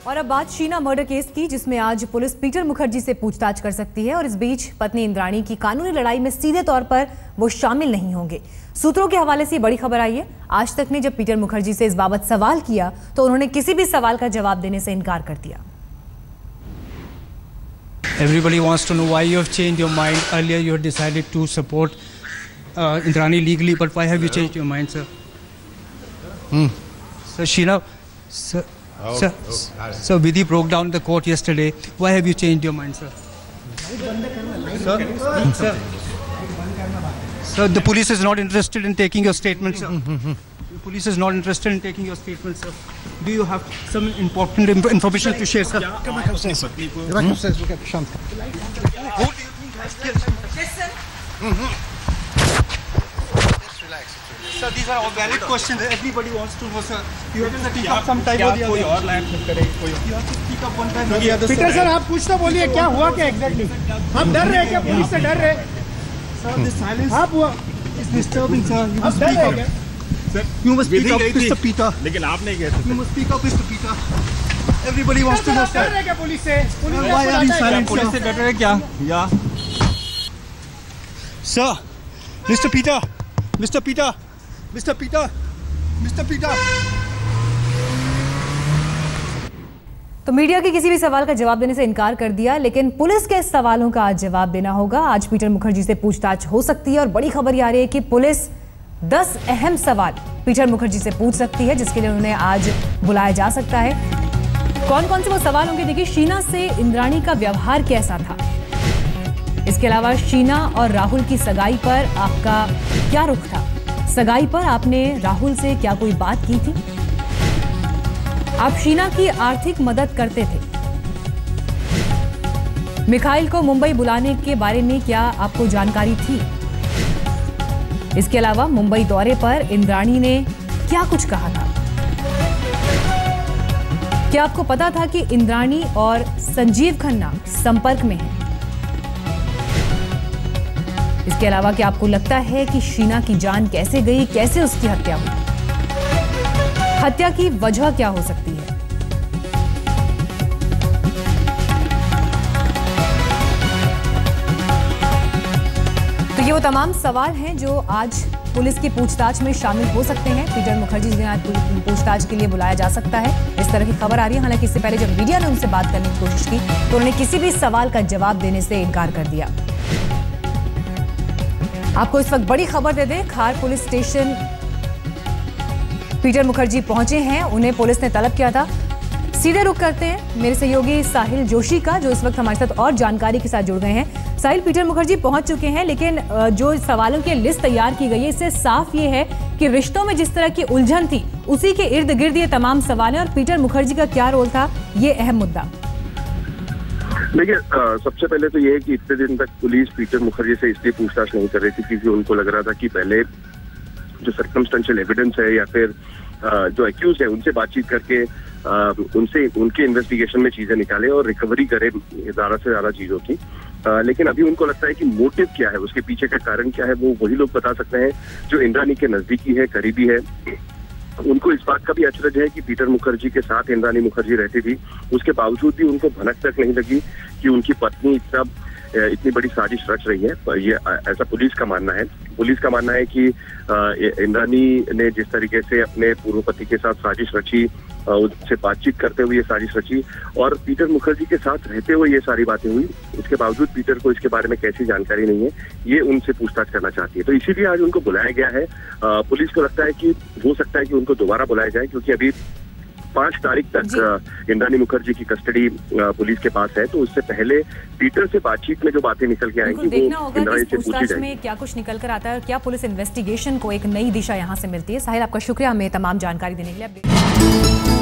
और अब बात शीना मर्डर केस की, जिसमें आज पुलिस पीटर मुखर्जी से पूछताछ कर सकती है और इस बीच पत्नी इंद्राणी की कानूनी लड़ाई में सीधे तौर पर वो शामिल नहीं होंगे। सूत्रों के हवाले से बड़ी खबर आई है। आज तक ने जब पीटर मुखर्जी से इस बाबत सवाल किया तो उन्होंने किसी भी सवाल का जवाब देने से इनकार कर दिया। Everybody wants to know why you have changed your mind. Earlier you had decided to support Indrani legally, but why have you changed your mind, sir? So Sheena, so Vidhi broke down the court yesterday. Why have you changed your mind, sir? Sir, the police is not interested in taking your statement, sir. The police is not interested in taking your statement, sir. Do you have some important information to share, sir? Sir, these are all valid questions. Everybody wants to know, sir. You have to speak up some time or the other. You have to speak up one time or the other. Peter sir, आप कुछ तो बोलिए, क्या हुआ क्या exactly? हम डर रहे हैं क्या? पुलिस से डर रहे? Sir, this silence आप हुआ is disturbing, sir. You must speak up. Sir, you must speak up, Mr. Peter. लेकिन आप नहीं कहते। You must speak up, Mr. Peter. Everybody wants to know, sir. डर रहे क्या पुलिस से? Why are you silent? Police से डर रहे क्या? Yeah. Sir, Mr. Peter, Mr. Peter, Mr. Peter, Mr. Peter. तो मीडिया के किसी भी सवाल का जवाब देने से इनकार कर दिया, लेकिन पुलिस के सवालों का आज जवाब देना होगा। आज पीटर मुखर्जी से पूछताछ हो सकती है और बड़ी खबर ये आ रही है कि पुलिस 10 अहम सवाल पीटर मुखर्जी से पूछ सकती है, जिसके लिए उन्हें आज बुलाया जा सकता है। कौन कौन से वो सवाल होंगे? देखिए, शीना से इंद्राणी का व्यवहार कैसा था, इसके अलावा शीना और राहुल की सगाई पर आपका क्या रुख था, सगाई पर आपने राहुल से क्या कोई बात की थी, आप शीना की आर्थिक मदद करते थे, मिखाइल को मुंबई बुलाने के बारे में क्या आपको जानकारी थी, इसके अलावा मुंबई दौरे पर इंद्राणी ने क्या कुछ कहा था, क्या आपको पता था कि इंद्राणी और संजीव खन्ना संपर्क में हैं, इसके अलावा क्या आपको लगता है कि शीना की जान कैसे गई, कैसे उसकी हत्या हुई, हत्या की वजह क्या हो सकती है। तो ये वो तमाम सवाल हैं जो आज पुलिस की पूछताछ में शामिल हो सकते हैं। पीटर मुखर्जी जी आज पूछताछ के लिए बुलाया जा सकता है, इस तरह की खबर आ रही है। हालांकि इससे पहले जब मीडिया ने उनसे बात करने की कोशिश की तो उन्होंने किसी भी सवाल का जवाब देने से इनकार कर दिया। आपको इस वक्त बड़ी खबर दे दें, खार पुलिस स्टेशन पीटर मुखर्जी पहुंचे हैं। उन्हें पुलिस ने तलब किया था। सीधे रुख करते हैं मेरे सहयोगी साहिल जोशी का, जो इस वक्त हमारे साथ और जानकारी के साथ जुड़ गए हैं। साहिल, पीटर मुखर्जी पहुंच चुके हैं, लेकिन जो सवालों की लिस्ट तैयार की गई है, इससे साफ ये है कि रिश्तों में जिस तरह की उलझन थी उसी के इर्द गिर्द ये तमाम सवाल हैं और पीटर मुखर्जी का क्या रोल था, ये अहम मुद्दा। देखिए, सबसे पहले तो ये है कि इतने दिन तक पुलिस पीटर मुखर्जी से इसलिए पूछताछ नहीं कर रही थी क्योंकि उनको लग रहा था कि पहले जो सर्कमस्टेंशियल एविडेंस है या फिर जो एक्यूज है उनसे बातचीत करके उनसे उनके इन्वेस्टिगेशन में चीजें निकाले और रिकवरी करे ज्यादा से ज्यादा चीजों की। लेकिन अभी उनको लगता है कि मोटिव क्या है, उसके पीछे का कारण क्या है, वो वही लोग बता सकते हैं जो इंद्राणी के नजदीकी है, करीबी है। उनको इस बात का भी अचरज है कि पीटर मुखर्जी के साथ इंद्राणी मुखर्जी रहती थी, उसके बावजूद भी उनको भनक तक नहीं लगी कि उनकी पत्नी इतनी बड़ी साजिश रच रही है। ये ऐसा पुलिस का मानना है। पुलिस का मानना है कि इंद्राणी ने जिस तरीके से अपने पूर्व पति के साथ साजिश रची, उनसे बातचीत करते हुए ये साजिश रची और पीटर मुखर्जी के साथ रहते हुए ये सारी बातें हुई, इसके बावजूद पीटर को इसके बारे में कैसी जानकारी नहीं है, ये उनसे पूछताछ करना चाहती है। तो इसीलिए आज उनको बुलाया गया है। पुलिस को लगता है कि हो सकता है कि उनको दोबारा बुलाया जाए क्योंकि अभी 5 तारीख तक इंद्राणी मुखर्जी की कस्टडी पुलिस के पास है, तो उससे पहले पीटर से बातचीत में जो बातें निकल के आएंगी वो इंद्राणी से पूछी जाएगी। में क्या कुछ निकल कर आता है और क्या पुलिस इन्वेस्टिगेशन को एक नई दिशा यहाँ से मिलती है। साहिल, आपका शुक्रिया हमें तमाम जानकारी देने के लिए।